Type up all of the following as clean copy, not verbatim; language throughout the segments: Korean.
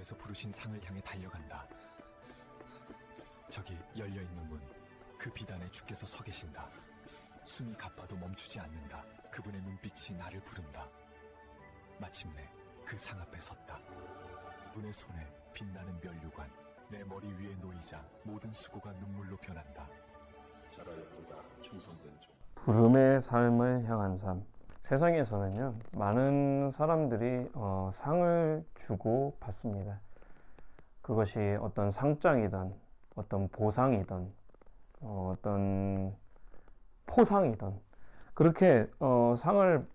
하나님께서 부르신 상을 향해 달려간다. 저기 열려있는 문, 그 비단에 주께서 서 계신다. 숨이 가빠도 멈추지 않는다. 그분의 눈빛이 나를 부른다. 마침내 그 상 앞에 섰다. 분의 손에 빛나는 면류관, 내 머리 위에 놓이자 모든 수고가 눈물로 변한다. 잘하였도다 충성된 종. 부름의 삶을 향한 삶. 세상에서는요, 많은 사람들이 상을 주고 받습니다. 그것이 어떤 상장이든 어떤 보상이든 어떤 포상이든 그렇게 상을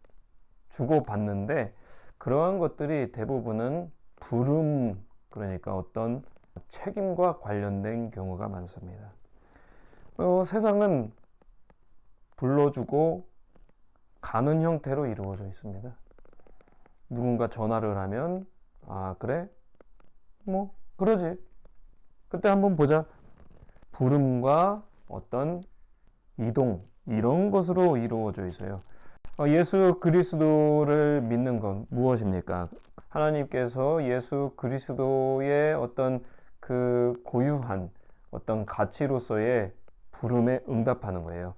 주고 받는데, 그러한 것들이 대부분은 부름, 그러니까 어떤 책임과 관련된 경우가 많습니다. 세상은 불러주고 가는 형태로 이루어져 있습니다. 누군가 전화를 하면 그래? 뭐 그러지. 그때 한번 보자. 부름과 어떤 이동, 이런 것으로 이루어져 있어요. 예수 그리스도를 믿는 건 무엇입니까? 하나님께서 예수 그리스도의 어떤 그 고유한 어떤 가치로서의 부름에 응답하는 거예요.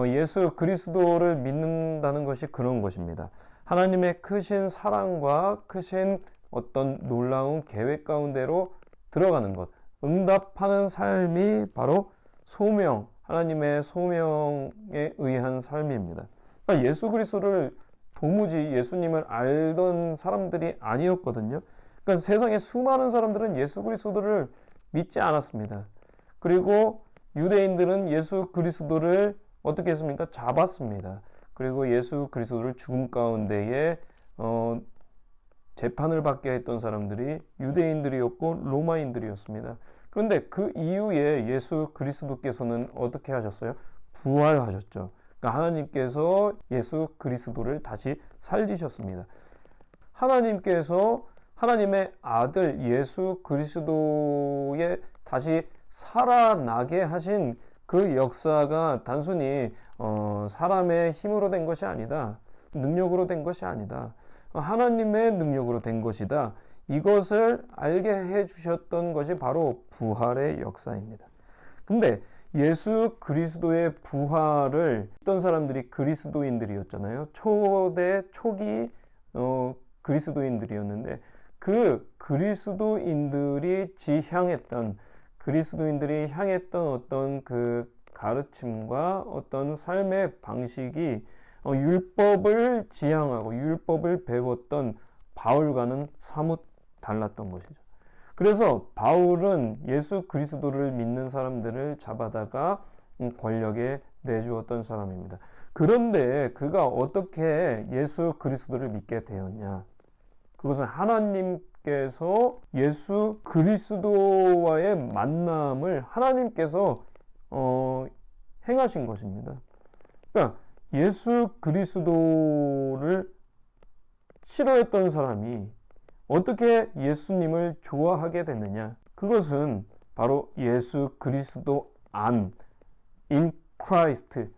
예수 그리스도를 믿는다는 것이 그런 것입니다. 하나님의 크신 사랑과 크신 어떤 놀라운 계획 가운데로 들어가는 것, 응답하는 삶이 바로 소명, 하나님의 소명에 의한 삶입니다. 그러니까 예수 그리스도를 도무지 예수님을 알던 사람들이 아니었거든요. 그러니까 세상에 수많은 사람들은 예수 그리스도를 믿지 않았습니다. 그리고 유대인들은 예수 그리스도를 어떻게 했습니까? 잡았습니다. 그리고 예수 그리스도를 죽음 가운데에 재판을 받게 했던 사람들이 유대인들이었고 로마인들이었습니다. 그런데 그 이후에 예수 그리스도께서는 어떻게 하셨어요? 부활하셨죠. 그러니까 하나님께서 예수 그리스도를 다시 살리셨습니다. 하나님께서 하나님의 아들 예수 그리스도에 다시 살아나게 하신 그 역사가 단순히 사람의 힘으로 된 것이 아니다. 능력으로 된 것이 아니다. 하나님의 능력으로 된 것이다. 이것을 알게 해주셨던 것이 바로 부활의 역사입니다. 근데 예수 그리스도의 부활을 믿던 사람들이 그리스도인들이었잖아요. 초기 그리스도인들이었는데, 그 그리스도인들이 향했던 어떤 그 가르침과 어떤 삶의 방식이 율법을 지향하고 율법을 배웠던 바울과는 사뭇 달랐던 것이죠. 그래서 바울은 예수 그리스도를 믿는 사람들을 잡아다가 권력에 내주었던 사람입니다. 그런데 그가 어떻게 예수 그리스도를 믿게 되었냐? 그것은 하나님께서 예수 그리스도와의 만남을 하나님께서 행하신 것입니다. 그러니까 예수 그리스도를 싫어했던 사람이 어떻게 예수님을 좋아하게 됐느냐? 그것은 바로 예수 그리스도 안, in Christ,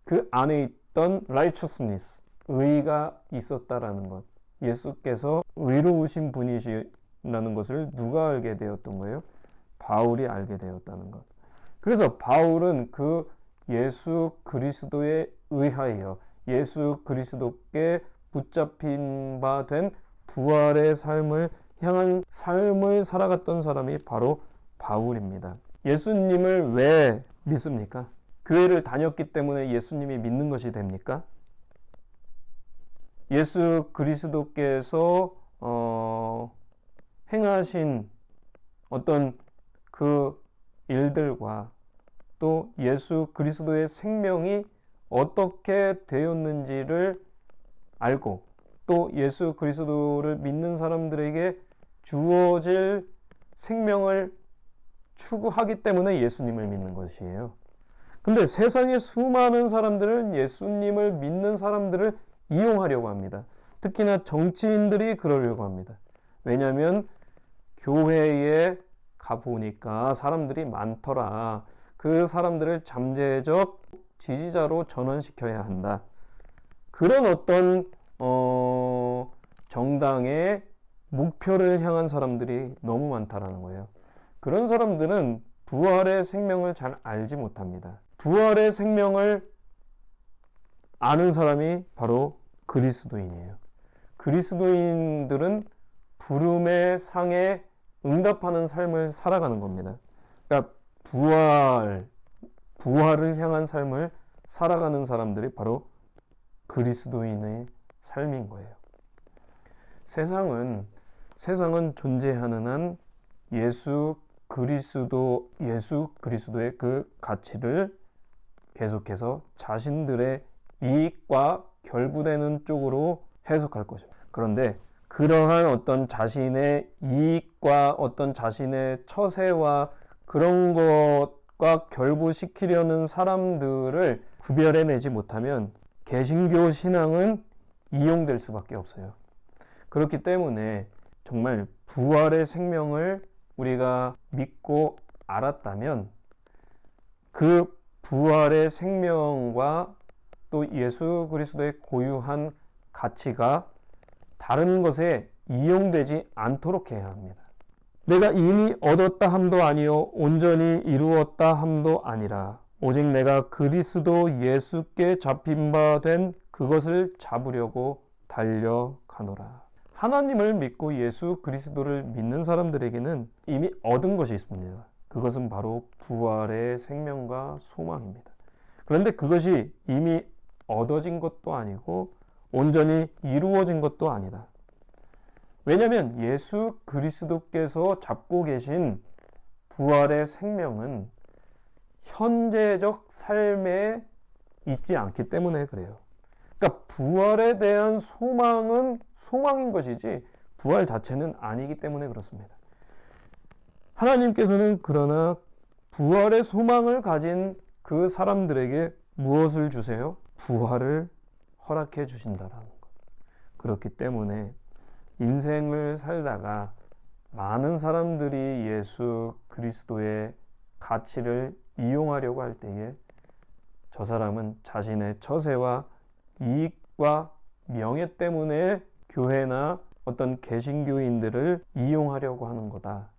그 안에 있던 righteousness, 의가 있었다라는 것. 예수께서 의로우신 분이시라는 것을 누가 알게 되었던 거예요? 바울이 알게 되었다는 것. 그래서 바울은 그 예수 그리스도에 의하여 예수 그리스도께 붙잡힌 바 된 부활의 삶을 향한 삶을 살아갔던 사람이 바로 바울입니다. 예수님을 왜 믿습니까? 교회를 다녔기 때문에 예수님이 믿는 것이 됩니까? 예수 그리스도께서 행하신 어떤 그 일들과 또 예수 그리스도의 생명이 어떻게 되었는지를 알고 또 예수 그리스도를 믿는 사람들에게 주어질 생명을 추구하기 때문에 예수님을 믿는 것이에요. 근데 세상의 수많은 사람들은 예수님을 믿는 사람들을 이용하려고 합니다. 특히나 정치인들이 그러려고 합니다. 왜냐하면 교회에 가보니까 사람들이 많더라. 그 사람들을 잠재적 지지자로 전환시켜야 한다. 그런 어떤 정당의 목표를 향한 사람들이 너무 많다라는 거예요. 그런 사람들은 부활의 생명을 잘 알지 못합니다. 부활의 생명을 아는 사람이 바로 그리스도인이에요. 그리스도인들은 부름의 상에 응답하는 삶을 살아가는 겁니다. 그러니까 부활을 향한 삶을 살아가는 사람들이 바로 그리스도인의 삶인 거예요. 세상은 존재하는 한 예수 그리스도의 그 가치를 계속해서 자신들의 이익과 결부되는 쪽으로 해석할 것입니다. 그런데 그러한 어떤 자신의 이익과 어떤 자신의 처세와 그런 것과 결부시키려는 사람들을 구별해내지 못하면 개신교 신앙은 이용될 수밖에 없어요. 그렇기 때문에 정말 부활의 생명을 우리가 믿고 알았다면 그 부활의 생명과 또 예수 그리스도의 고유한 가치가 다른 것에 이용되지 않도록 해야 합니다. 내가 이미 얻었다 함도 아니요 온전히 이루었다 함도 아니라 오직 내가 그리스도 예수께 잡힌 바 된 그것을 잡으려고 달려가노라. 하나님을 믿고 예수 그리스도를 믿는 사람들에게는 이미 얻은 것이 있습니다. 그것은 바로 부활의 생명과 소망입니다. 그런데 그것이 이미 얻어진 것도 아니고 온전히 이루어진 것도 아니다. 왜냐하면 예수 그리스도께서 잡고 계신 부활의 생명은 현재적 삶에 있지 않기 때문에 그래요. 그러니까 부활에 대한 소망은 소망인 것이지 부활 자체는 아니기 때문에 그렇습니다. 하나님께서는 그러나 부활의 소망을 가진 그 사람들에게 무엇을 주세요? 부활을 허락해 주신다라는 것. 그렇기 때문에 인생을 살다가 많은 사람들이 예수 그리스도의 가치를 이용하려고 할 때에 저 사람은 자신의 처세와 이익과 명예 때문에 교회나 어떤 개신교인들을 이용하려고 하는 거다.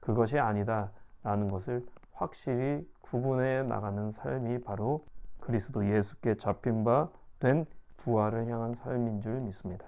그것이 아니다 라는 것을 확실히 구분해 나가는 삶이 바로 그리스도 예수께 잡힌 바 된 부활을 향한 삶인 줄 믿습니다.